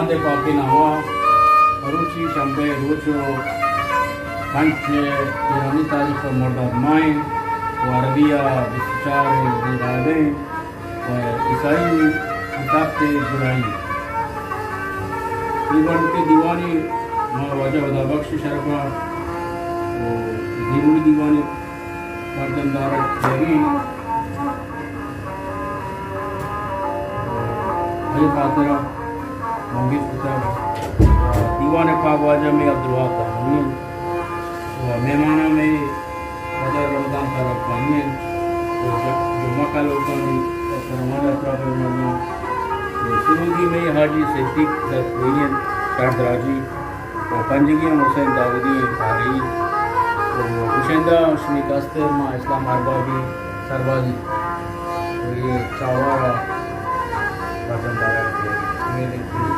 Grande Papinawa, Maruchi, Chambe, Rocho, Kanche, Irani Tarif of Mordad Main, Arabia, Bichare, Dirade, Isai, Kitapte, Jurai. Ivan ke Diwani, Wajah Wada Bakshi Sharfa, Dimuri Diwani, Mardan Darat, Jari, Hai Fatera, Mongis Kitab, Diwan Pak Wajah में अब्दुल्लाह तामीन, मेहमाना में वजह रमजान तरफ तामीन, जुम्मा का लोगों रमजान तरफ मरना, सुरूदी में हाजी सिद्दीक तस्वीर शाहदराजी, पंजगियां हुसैन दाऊदी फारी, हुसैनदा शमीक अस्तर माँ इस्लाम अरबाबी सरबाजी, ये चावारा Bagaimana memiliki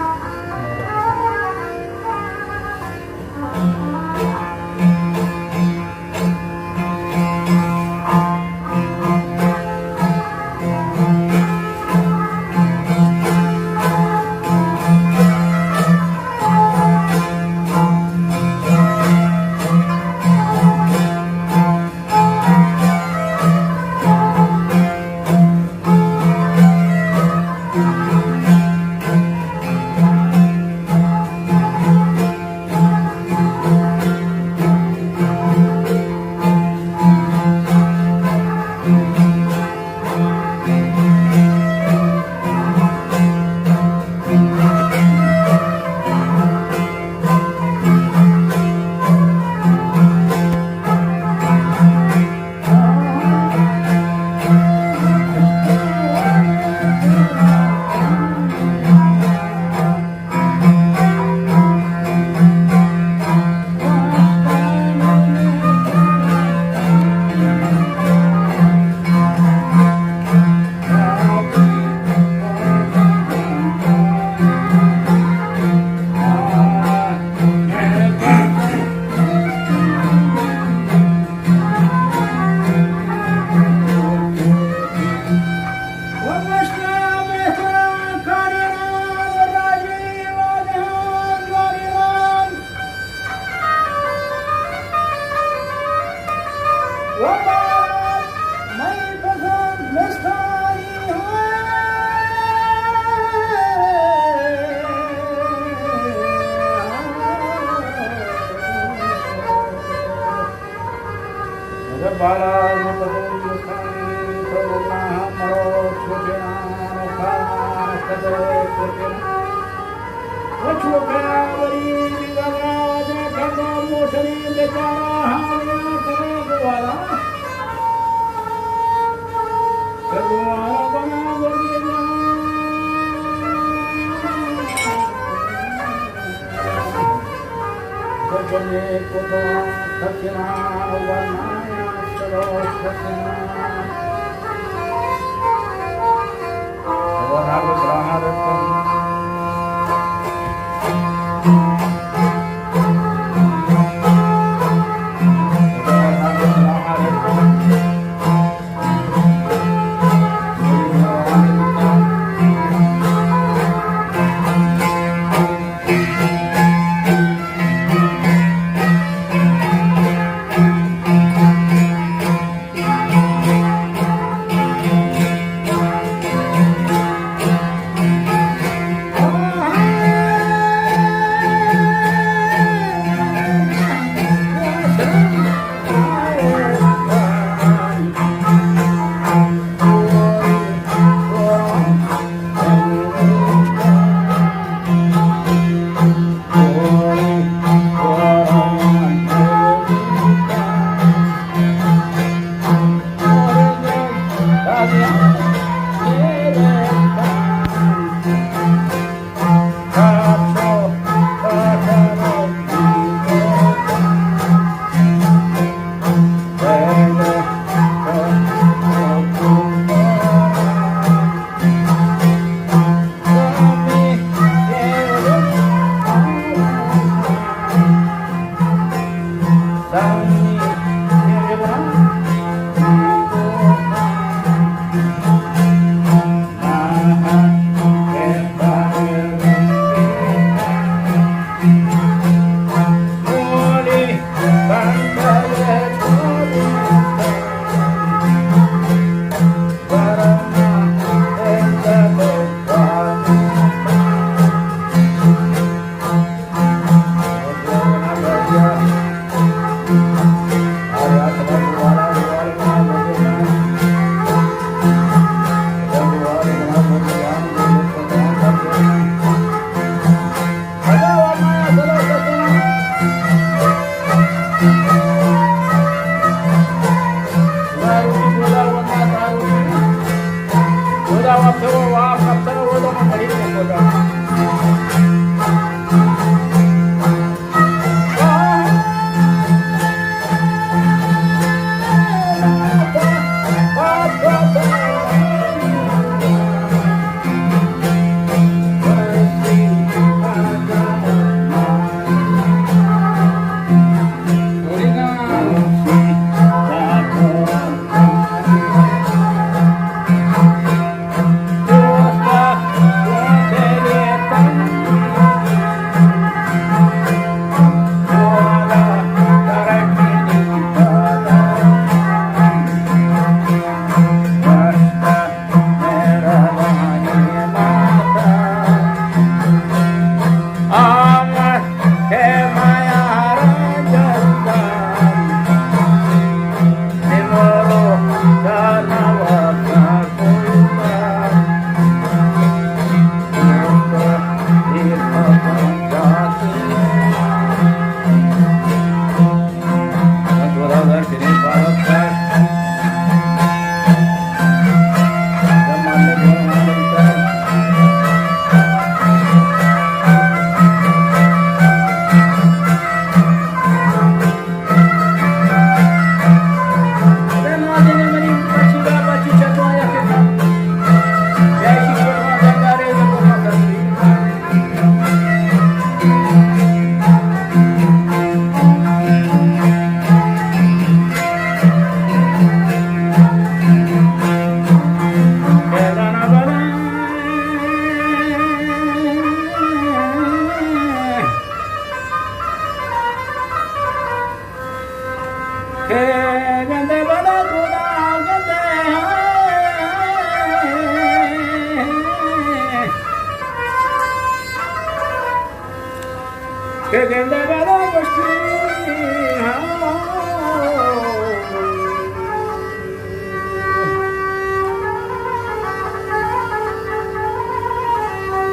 કે ગેંદા બારા બસ્તી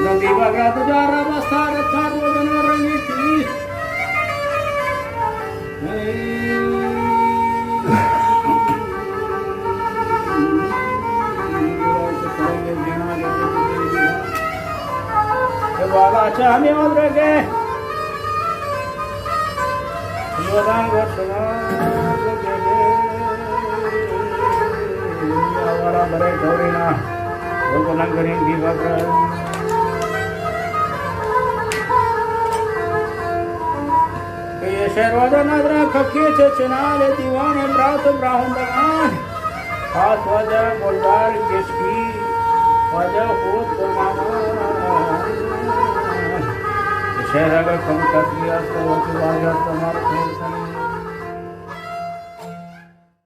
નદી બગડા તુજારા બસ્તાર થારો બનો રંગીતી वाला चाहने वाले के योदान घटना वाला बड़े डोरीना वो को नंगरी दीवार ये शेरवादा नजरा खक्की चचनाले दीवाने ब्रात ब्राह्मण दगान हाथ वजह गोलदार किसकी वजह खूब गुलमाना शहर अगर कम कर दिया तो वो वाजा तुम्हारा